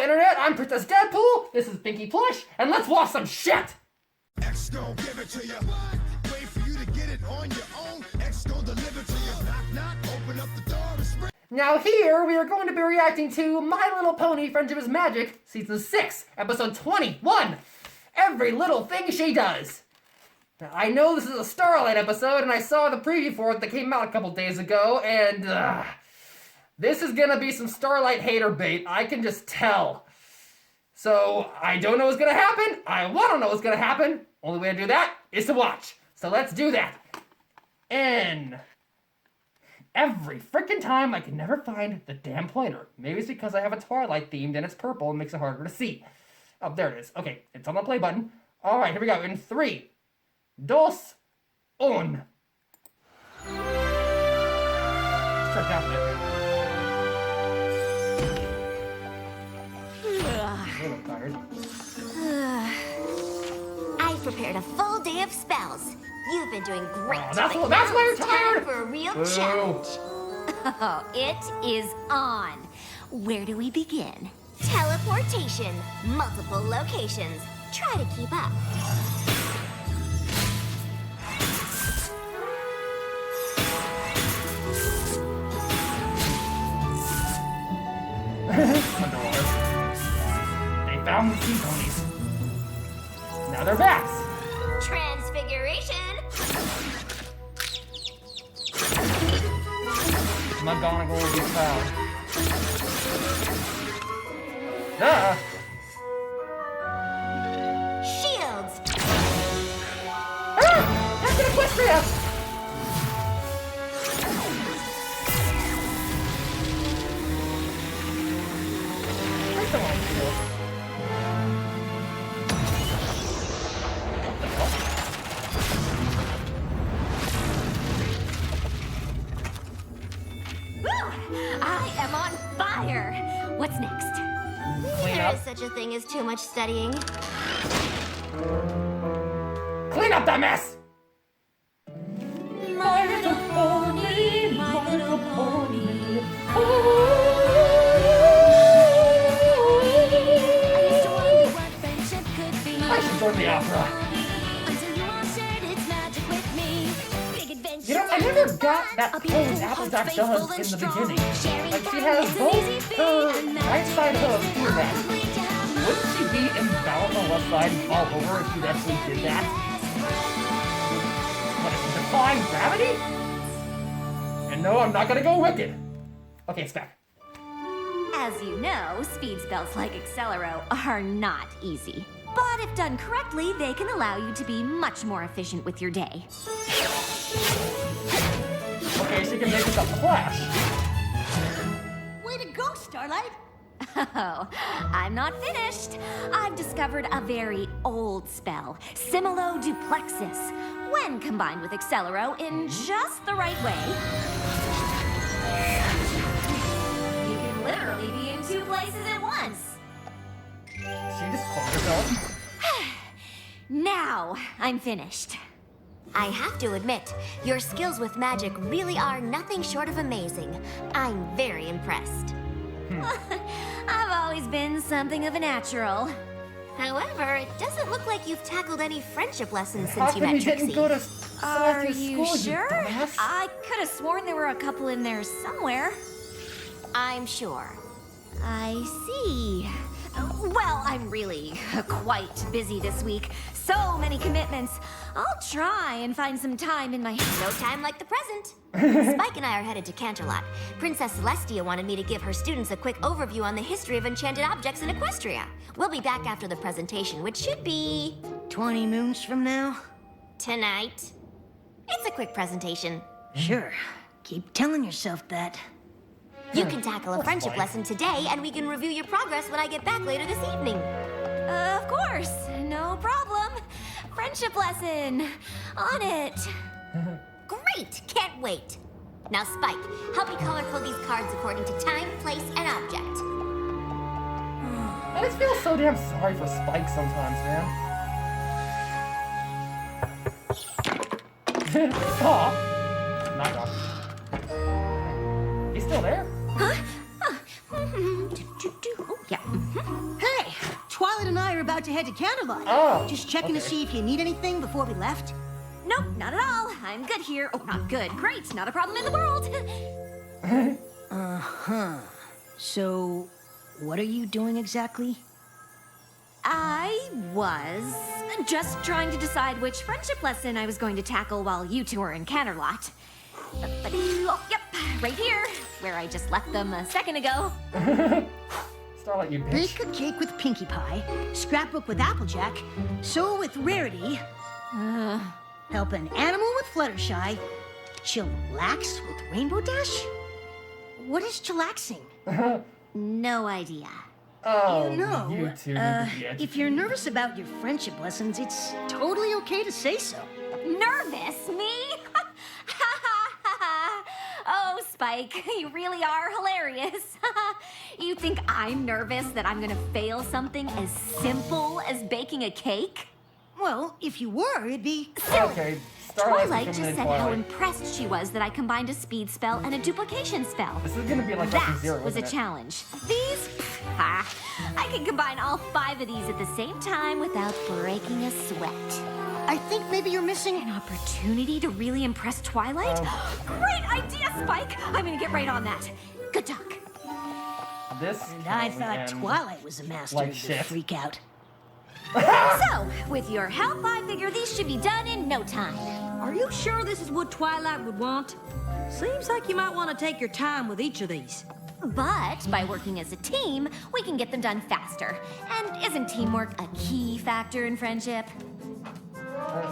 Internet, I'm Princess Deadpool, this is Pinky Plush, and let's watch some shit! X gon' give it to you. Wait for you to get it on your own. X gon' deliver to you. Knock, knock, open up the door and spring. Now here, we are going to be reacting to My Little Pony Friendship is Magic, Season 6, Episode 21, Every Little Thing She Does. Now, I know this is a Starlight episode, and I saw the preview for it that came out a couple days ago, and this is gonna be some Starlight hater bait, I can just tell. So, I don't know what's gonna happen, I wanna know what's gonna happen, only way to do that is to watch. So let's do that. And every freaking time I can never find the damn pointer. Maybe it's because I have a Twilight themed and it's purple and makes it harder to see. Oh, there it is. Okay, it's on the play button. Alright, here we go. In 3, 2, 1. Let's start down a bit. I'm a little tired. I've prepared a full day of spells. You've been doing great. Oh, that's why you're tired! Time for a real Boo. challenge. Oh, it is on. Where do we begin? Teleportation. Multiple locations. Try to keep up. They found the sea ponies. Now they're backs. Transfiguration. McGonagall will be proud. Duh! Shields. Ah! Captain Equestria! I still want shield. What the hell? I am on fire. What's next? Clean There up. is such a thing as too much studying. Clean up that mess! My little pony, my little pony. I should join the opera. You know, I never got that pose Applejack does in the beginning. Like, she has both her right side hoof through that. Wouldn't she be imbalanced on the left side and fall over if she actually did that? What, is it defying gravity? And no, I'm not gonna go wicked. Okay, it's back. As you know, speed spells like Accelero are not easy. But if done correctly, they can allow you to be much more efficient with your day. Okay, she can make us up the Flash. Way to go, Starlight! Oh, I'm not finished. I've discovered a very old spell, Similo-Duplexis. When combined with Accelero in just the right way, you can literally be in 2 places at once. She just cloned herself. Now, I'm finished. I have to admit, your skills with magic really are nothing short of amazing. I'm very impressed. I've always been something of a natural. However, it doesn't look like you've tackled any friendship lessons How since you come met you didn't go Trixie. to Are Celestia's you school, sure? dumbass? I could have sworn there were a couple in there somewhere. I'm sure. I see. Well, I'm really quite busy this week. So many commitments. I'll try and find some time in my... No time like the present. Spike and I are headed to Canterlot. Princess Celestia wanted me to give her students a quick overview on the history of enchanted objects in Equestria. We'll be back after the presentation, which should be... 20 moons from now? tonight. It's a quick presentation. Sure. Keep telling yourself that. You can tackle a Poor friendship Spike. lesson today, and we can review your progress when I get back later this evening. Of course. No problem. Friendship lesson. On it. Great! Can't wait. Now, Spike, help me color code these cards according to time, place, and object. I just feel so damn sorry for Spike sometimes, man. Stop. Knock off. He's still there? Huh? Yeah. Hey, Twilight and I are about to head to Candlelight. Oh, Just checking to okay. see if you need anything before we left. Nope, not at all. I'm good here. Oh, not good. Great. Not a problem in the world. So, what are you doing exactly? I was just trying to decide which friendship lesson I was going to tackle while you two are in Canterlot. Oh, yep, right here, where I just left them a second ago. Starlight, you bitch. Bake a cake with Pinkie Pie, scrapbook with Applejack, sew with Rarity, help an animal with Fluttershy, chillax with Rainbow Dash? What is chillaxing? No idea. Oh, No, you two. if you're nervous about your friendship lessons, it's totally okay to say so. Nervous? Me? Oh, Spike, you really are hilarious. You think I'm nervous that I'm gonna fail something as simple as baking a cake? Well, if you were, it'd be... Okay, Starlight's Twilight becoming just in said how Twilight. impressed she was that I combined a speed spell and a duplication spell. This is gonna be like Lucky That Zero, was a isn't it? challenge. These? I can combine all 5 of these at the same time without breaking a sweat. I think maybe you're missing... An opportunity to really impress Twilight? Great idea, Spike! I'm gonna get right on that. Good talk. This And I can thought end Twilight was a master like of the shit. freak out. So, with your help, I figure these should be done in no time. Are you sure this is what Twilight would want? Seems like you might want to take your time with each of these. But by working as a team, we can get them done faster. And isn't teamwork a key factor in friendship?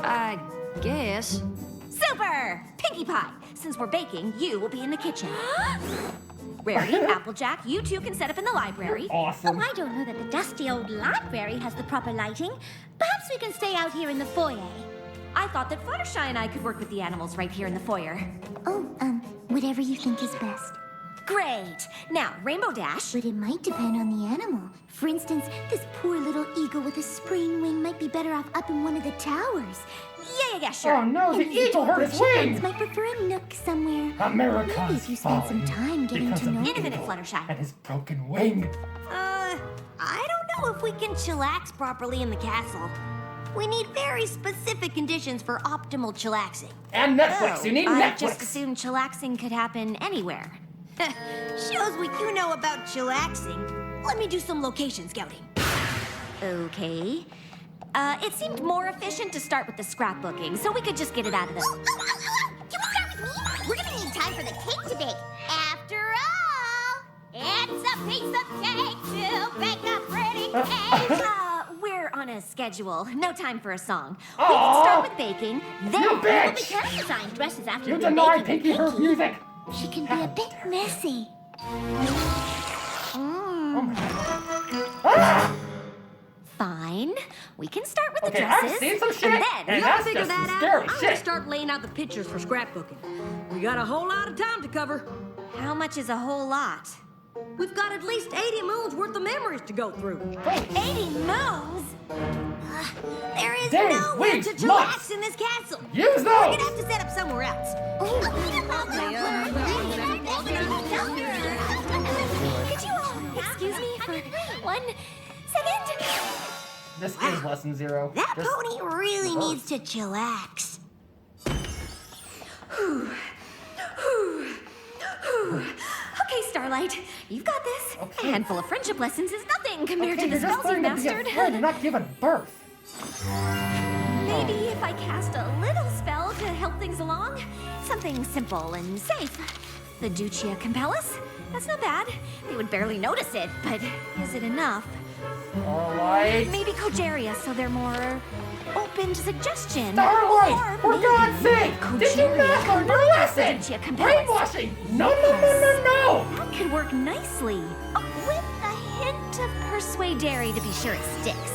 I guess. Super! Pinkie Pie! Since we're baking, you will be in the kitchen. Rarity, Applejack, you two can set up in the library. Awesome. Oh, I don't know that the dusty old library has the proper lighting. Perhaps we can stay out here in the foyer. I thought that Fluttershy and I could work with the animals right here in the foyer. Oh, whatever you think is best. Great! Now, Rainbow Dash. But it might depend on the animal. For instance, this poor little eagle with a spraying wing might be better off up in one of the towers. Yeah, sure. Oh no, the And these eagle hurt his chipmunks wing! might prefer a nook somewhere. America's Maybe if you spend some fallen time getting because to of know the In a minute, eagle Fluttershy. and his broken wing. I don't know if we can chillax properly in the castle. We need very specific conditions for optimal chillaxing. And Netflix, you need I Netflix. just assumed chillaxing could happen anywhere. Shows what you know about chillaxing. Let me do some location scouting. Okay. It seemed more efficient to start with the scrapbooking, so we could just get it out of the... Can we start with me? We're gonna need time for the cake to bake. After all, it's a piece of cake to bake a pretty cake. We're on a schedule. No time for a song. We Aw. can start with baking, then... You Well, we bitch! can design dresses after You we've been denied baking Pinkie her music! She can be a bit messy. Fine. We can start with the Okay, I've dresses. seen some shit, And then... and Y'all that's figure just some that out. scary I'm gonna shit. start laying out the pictures for scrapbooking. We got a whole lot of time to cover. How much is a whole lot? We've got at least 80 moons worth of memories to go through. 80 moons? There is Days, nowhere weeks, to chillax months. in this castle. Use We're those! gonna have to set up somewhere else. Could you excuse me for 1 second? This is lesson 0. That Just- pony really needs to chillax. Okay, Starlight, you've got this. Okay. A handful of friendship lessons is nothing compared Okay, to the you're just spells you've learning to be a mastered. friend, you're not giving birth. Maybe if I cast a little spell to help things along. Something simple and safe. The Ducia Compellus? That's not bad. They would barely notice it, but is it enough? Alright. Maybe Cogeria, so they're more open to suggestion. Starlight! For Or God's maybe sake! Did you not learn your lesson? Ducia Compellus. Brainwashing! No, no, no, no, no! That could work nicely. With a hint of Persuadere to be sure it sticks.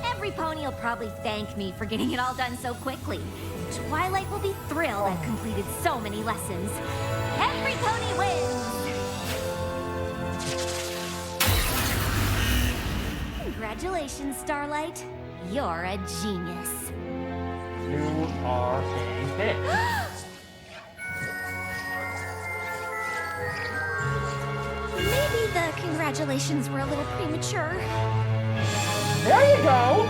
Every pony will probably thank me for getting it all done so quickly. Twilight will be thrilled I've completed so many lessons. Every pony wins! Congratulations, Starlight. You're a genius. You are a bitch. the congratulations were a little premature. There you go.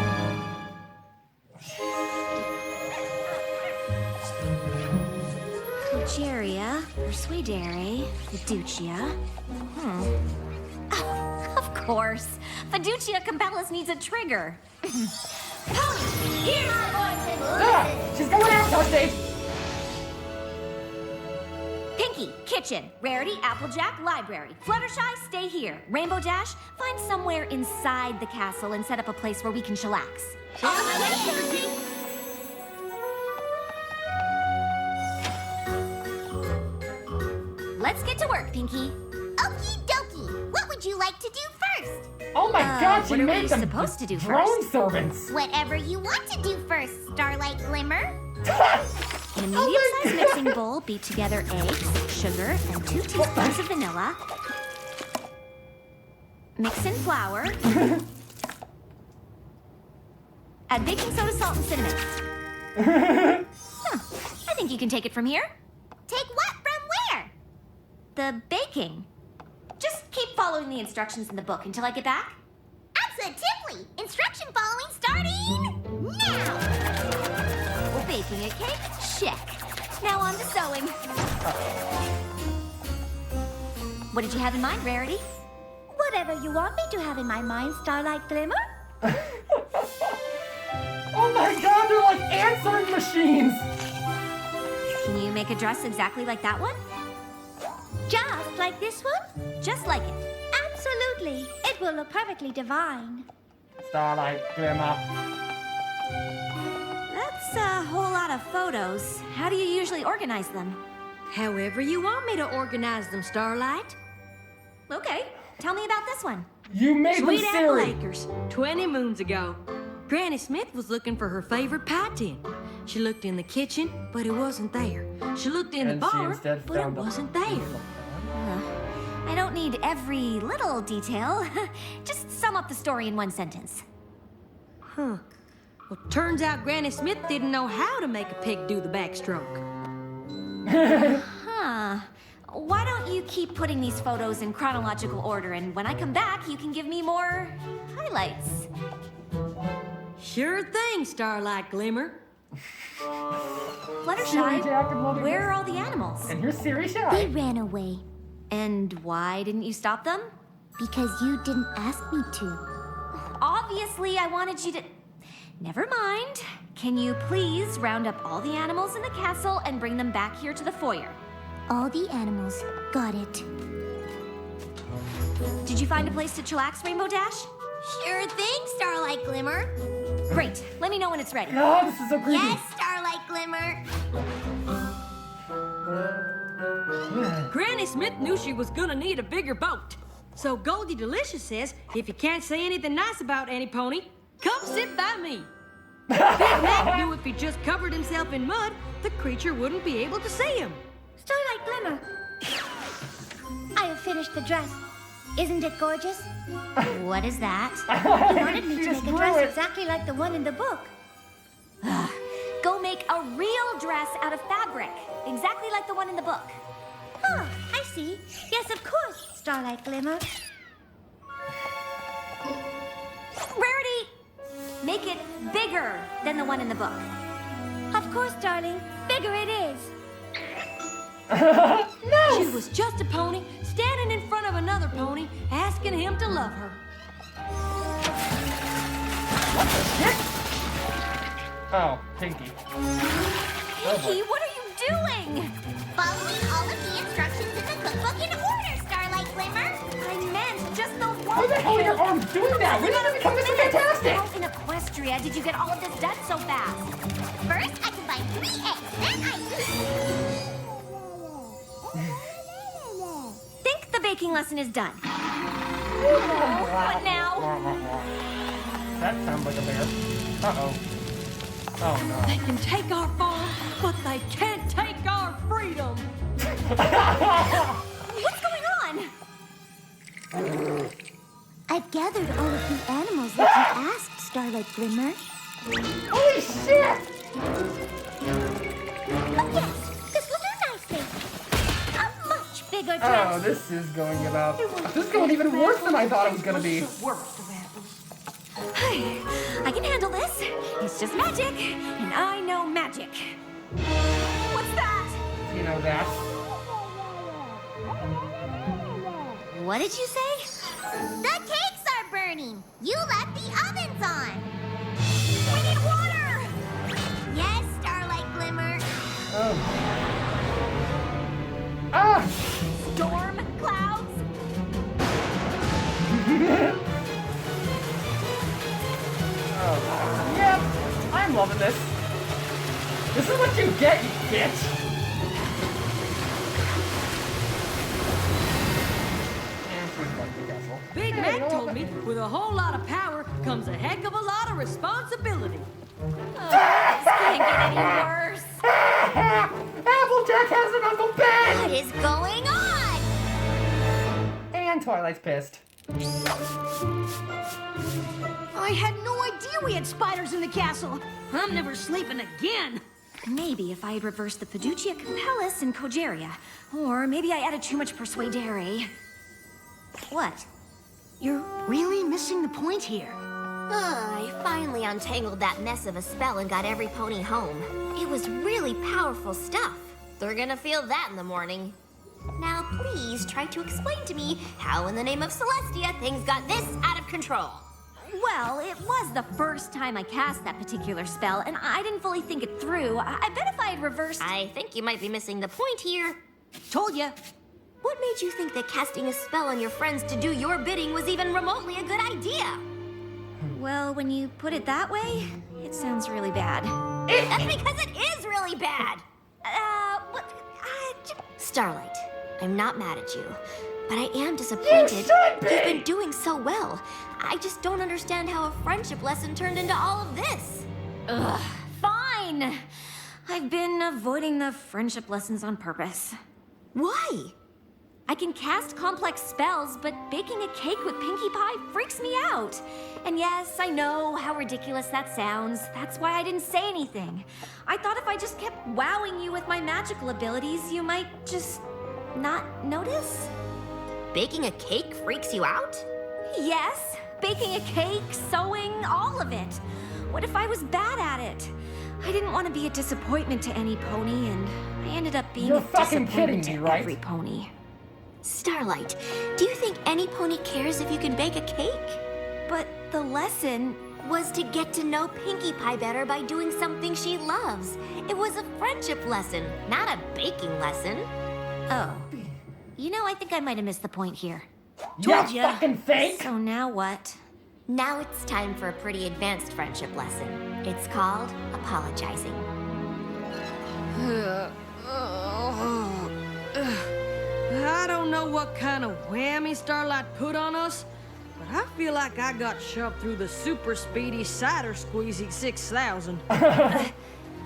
Progeria, Persuadere, Fiducia. Oh, of course. Fiducia Compellus needs a trigger. Pony, here are boys and Ah, she's going out, Dusty. Pinky, kitchen. Rarity, Applejack, library. Fluttershy, stay here. Rainbow Dash, find somewhere inside the castle and set up a place where we can chillax. Let's get to work, Pinky. Okie dokie. What would you like to do first? Oh my God, she what are made we them supposed to do drone first? servants. Whatever you want to do first, Starlight Glimmer. In a medium-sized mixing bowl, beat together eggs, sugar, and 2 teaspoons of vanilla. Mix in flour. Add baking soda, salt, and cinnamon. I think you can take it from here. Take what from where? The baking. Just keep following the instructions in the book until I get back. Absolutely. Instruction following starting now. Baking a cake? Check. Now on to sewing. What did you have in mind, Rarity? Whatever you want me to have in my mind, Starlight Glimmer. Oh my God, they're like answering machines. Can you make a dress exactly like that one? Just like this one? Just like it. Absolutely. It will look perfectly divine. Starlight Glimmer. That's a whole lot of photos. How do you usually organize them? However you want me to organize them, Starlight. Okay, tell me about this one. You made Sweet them Apple Siri. Acres, 20 moons ago. Granny Smith was looking for her favorite pie tin. She looked in the kitchen, but it wasn't there. She looked in And the she bar, instead but it found a- wasn't there. I don't need every little detail. Just sum up the story in one sentence. Huh. Well, turns out Granny Smith didn't know how to make a pig do the backstroke. Huh. Why don't you keep putting these photos in chronological order, and when I come back, you can give me more highlights. Sure thing, Starlight Glimmer. Siri Fluttershy, Jack and Lovey where are all the animals? And here's Siri They Shy. ran away And why didn't you stop them? because you didn't ask me to. Obviously, I wanted you to... Never mind. Can you please round up all the animals in the castle and bring them back here to the foyer? All the animals. Got it. Did you find a place to chillax, Rainbow Dash? Sure thing, Starlight Glimmer. Great. Let me know when it's ready. Oh, this is so creepy. Yes, Starlight Glimmer. Granny Smith knew she was gonna need a bigger boat. So Goldie Delicious says, if you can't say anything nice about Annie Pony, come sit by me. Big Mac knew if he just covered himself in mud, the creature wouldn't be able to see him. Starlight Glimmer. I have finished the dress. Isn't it gorgeous? What is that? You wanted me She to just make a drew dress it. exactly like the one in the book. Go make a real dress out of fabric, exactly like the one in the book. Oh, I see. Yes, of course, Starlight Glimmer. Rarity, make it bigger than the one in the book. Of course, darling. Bigger it is. She was just a pony standing in front of another pony, asking him to love her. Oh, Pinky. Pinky, what are you doing? Following all of the instructions in the cookbook in order, Starlight Glimmer. I meant just the one. How the hell are your arms doing that? When did it become this fantastic? How in Equestria did you get all of this done so fast? First, I combine 3 eggs. Then I... Think the baking lesson is done. What now? That sounds like a bear. Uh-oh. Oh, no. They can take our farm, but they can't take our freedom. What's going on? I've gathered all of the animals that you asked, Starlight Glimmer. Holy shit! Oh, yes, this will do nicely. A much bigger good Oh, chance? this is going even worse than I thought it was gonna be. I can handle this. It's just magic, and I know magic. What's that? You know that. What did you say? The cakes are burning. You left the ovens on. We need water! Yes, Starlight Glimmer. Oh. Ah! Storm clouds. Oh. Yep, I'm loving this. This is what you get, you bitch. And she's like the castle. Big Hey, Mac you know told what? me with a whole lot of power comes a heck of a lot of responsibility. This can't get any worse. Applejack has an Uncle Ben! What is going on? And Twilight's pissed. I had no idea we had spiders in the castle. I'm never sleeping again. Maybe if I had reversed the Fiducia Compellus and Cogeria. Or maybe I added too much Persuadere. What? You're really missing the point here. I finally untangled that mess of a spell and got every pony home. It was really powerful stuff. They're gonna feel that in the morning. Now please try to explain to me how in the name of Celestia things got this out of control. Well, it was the first time I cast that particular spell, and I didn't fully think it through. I bet if I had reversed... I think you might be missing the point here. Told ya. What made you think that casting a spell on your friends to do your bidding was even remotely a good idea? Well, when you put it that way, it sounds really bad. That's because it is really bad! What? Starlight, I'm not mad at you, but I am disappointed. should be! You've been doing so well. I just don't understand how a friendship lesson turned into all of this. Ugh, fine. I've been avoiding the friendship lessons on purpose. Why? I can cast complex spells, but baking a cake with Pinkie Pie freaks me out. And yes, I know how ridiculous that sounds. That's why I didn't say anything. I thought if I just kept wowing you with my magical abilities, you might just not notice. Baking a cake freaks you out? Yes, baking a cake, sewing, all of it. What if I was bad at it? I didn't want to be a disappointment to any pony, and I ended up being You're a fucking disappointment kidding to me, right? every pony. Starlight, do you think any pony cares if you can bake a cake? But the lesson... Was to get to know Pinkie Pie better by doing something she loves. It was a friendship lesson, not a baking lesson. Oh. You know, I think I might have missed the point here. Yeah, Told ya. fucking think! So now what? Now it's time for a pretty advanced friendship lesson. It's called apologizing. I don't know what kind of whammy Starlight put on us, but I feel like I got shoved through the super speedy cider squeezy 6000.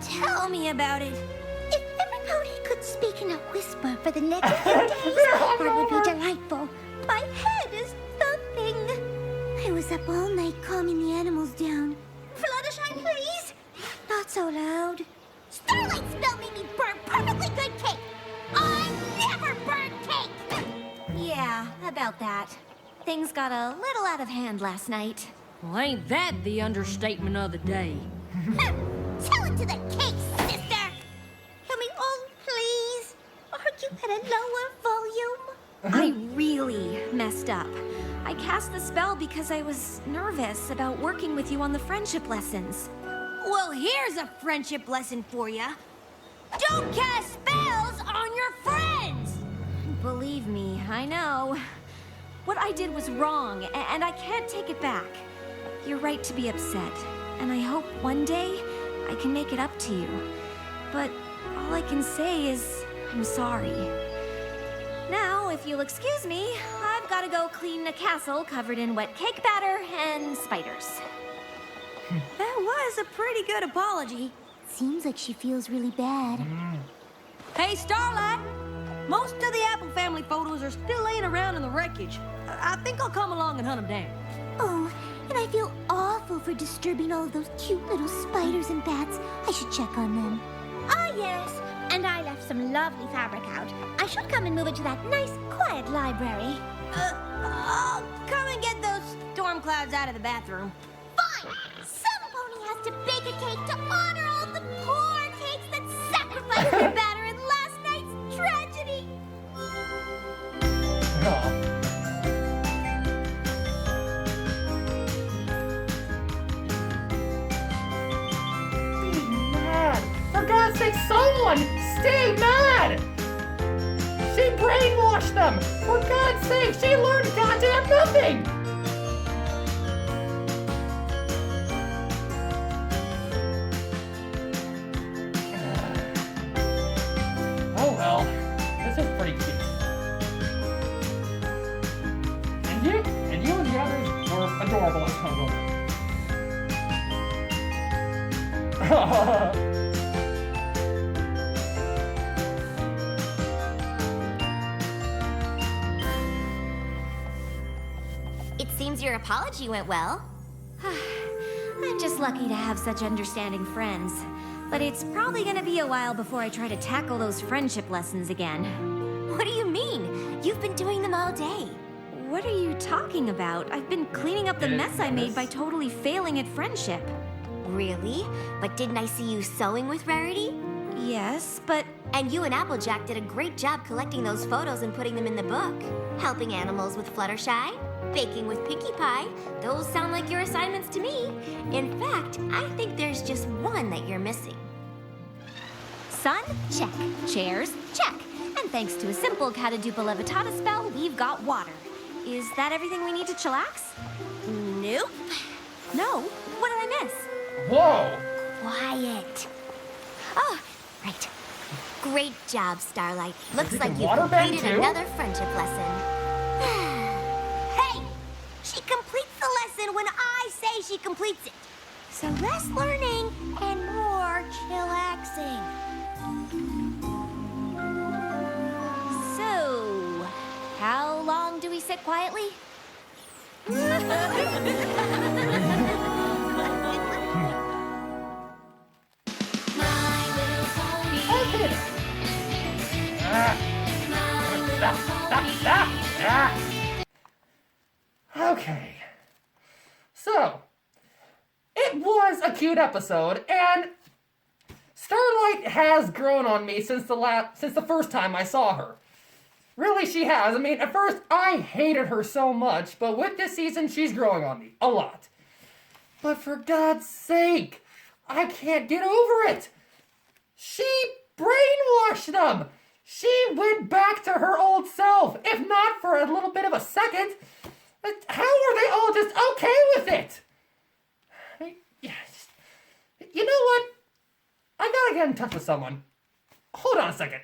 Tell me about it. If every pony could speak in a whisper for the next few days, that would be delightful. My head is thumping. I was up all night calming the animals down. Fluttershy, please. Not so loud. Starlight spell made me burn perfectly good cake. I never burn cake. Yeah, about that. Things got a little out of hand last night. Well, ain't that the understatement of the day? Tell it to the cake, sister. Can we all please argue at a lower volume? I really messed up. I cast the spell because I was nervous about working with you on the friendship lessons. Well, here's a friendship lesson for ya. Don't cast spells on your friends! Believe me, I know. What I did was wrong, and I can't take it back. You're right to be upset, and I hope one day I can make it up to you. But all I can say is I'm sorry. Now, if you'll excuse me, I've got to go clean a castle covered in wet cake batter and spiders. That was a pretty good apology. Seems like she feels really bad. Hey, Starlight! Most of the Apple family photos are still laying around in the wreckage. I think I'll come along and hunt them down. Oh, and I feel awful for disturbing all of those cute little spiders and bats. I should check on them. Ah, yes. And I left some lovely fabric out. I should come and move it to that nice, quiet library. I'll come and get those storm clouds out of the bathroom. Fine! Some pony has to bake a cake to honor all the poor cakes that sacrificed their batter in last night's tragedy. Oh. For God's sake, someone stay mad! She brainwashed them! For God's sake, she learned goddamn nothing! Oh well, this is pretty cute. And you and the others were adorable as hungover. It seems your apology went well. I'm just lucky to have such understanding friends. But it's probably gonna be a while before I try to tackle those friendship lessons again. What do you mean? You've been doing them all day. What are you talking about? I've been cleaning up the mess I made by totally failing at friendship. Really? But didn't I see you sewing with Rarity? Yes, but And you and Applejack did a great job collecting those photos and putting them in the book. Helping animals with Fluttershy, baking with Pinkie Pie. Those sound like your assignments to me. In fact, I think there's just one that you're missing. sun, check. Chairs, check. And thanks to a simple Catadupa Levitata spell, we've got water. Is that everything we need to chillax? Nope. No. What did I miss? Whoa! Quiet. Oh, right. Great job, Starlight. Looks you like can you water bend completed too? another friendship lesson. Hey! She completes the lesson when I say she completes it. So less learning and more chillaxing. So, how long do we sit quietly? Okay. So, it was a cute episode, and Starlight has grown on me since the first time I saw her. Really, she has. I mean, at first, I hated her so much, but with this season, she's growing on me. A lot. But for God's sake, I can't get over it. She brainwashed them. She went back to her old self, if not for a little bit of a second. How are they all just okay with it? You know what? I gotta get in touch with someone. Hold on a second.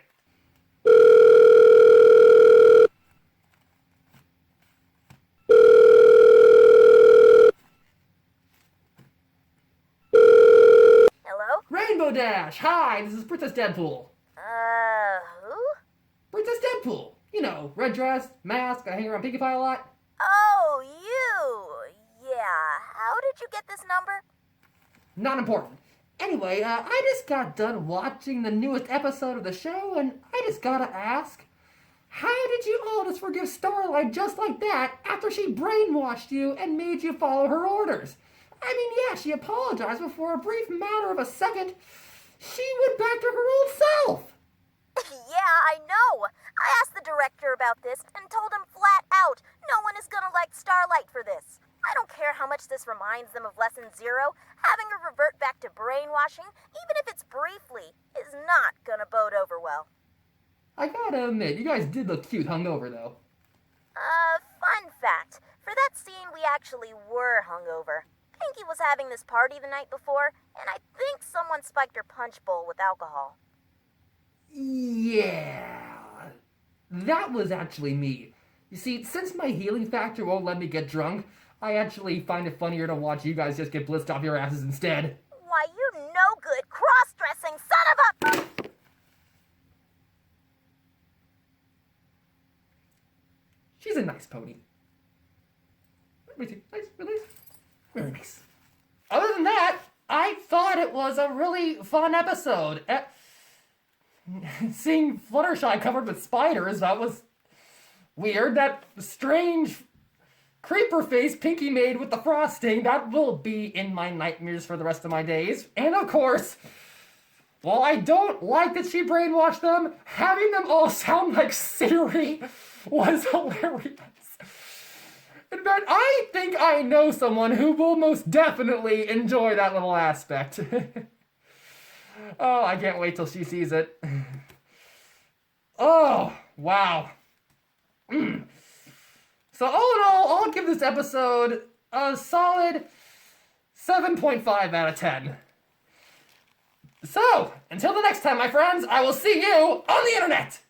Hello? Rainbow Dash! Hi, this is Princess Deadpool. Who? Princess Deadpool! You know, red dress, mask, I hang around Pinkie Pie a lot. Oh, you! Yeah, how did you get this number? Not important. Anyway, I just got done watching the newest episode of the show, and I just gotta ask, how did you all just forgive Starlight just like that after she brainwashed you and made you follow her orders? I mean, yeah, she apologized, but for a brief matter of a second, she went back to her old self. Yeah, I know. I asked the director about this and told him flat out, no one is gonna like Starlight for this. I don't care how much this reminds them of Lesson 0, having her revert back to brainwashing, even if it's briefly, is not gonna bode over well. I gotta admit, you guys did look cute hungover, though. Fun fact. For that scene, we actually were hungover. Pinkie was having this party the night before, and I think someone spiked her punch bowl with alcohol. Yeah, that was actually me. You see, since my healing factor won't let me get drunk, I actually find it funnier to watch you guys just get blitzed off your asses instead. Why, you no-good, cross-dressing son of a... She's a nice pony. Nice, really nice. Really nice. Other than that, I thought it was a really fun episode. Seeing Fluttershy covered with spiders, that was weird. That strange creeper face Pinky made with the frosting, that will be in my nightmares for the rest of my days. And of course, while I don't like that she brainwashed them, having them all sound like Siri was hilarious. In fact, I think I know someone who will most definitely enjoy that little aspect. Oh, I can't wait till she sees it. Oh, wow. So all in all, I'll give this episode a solid 7.5 out of 10. So, until the next time, my friends, I will see you on the internet!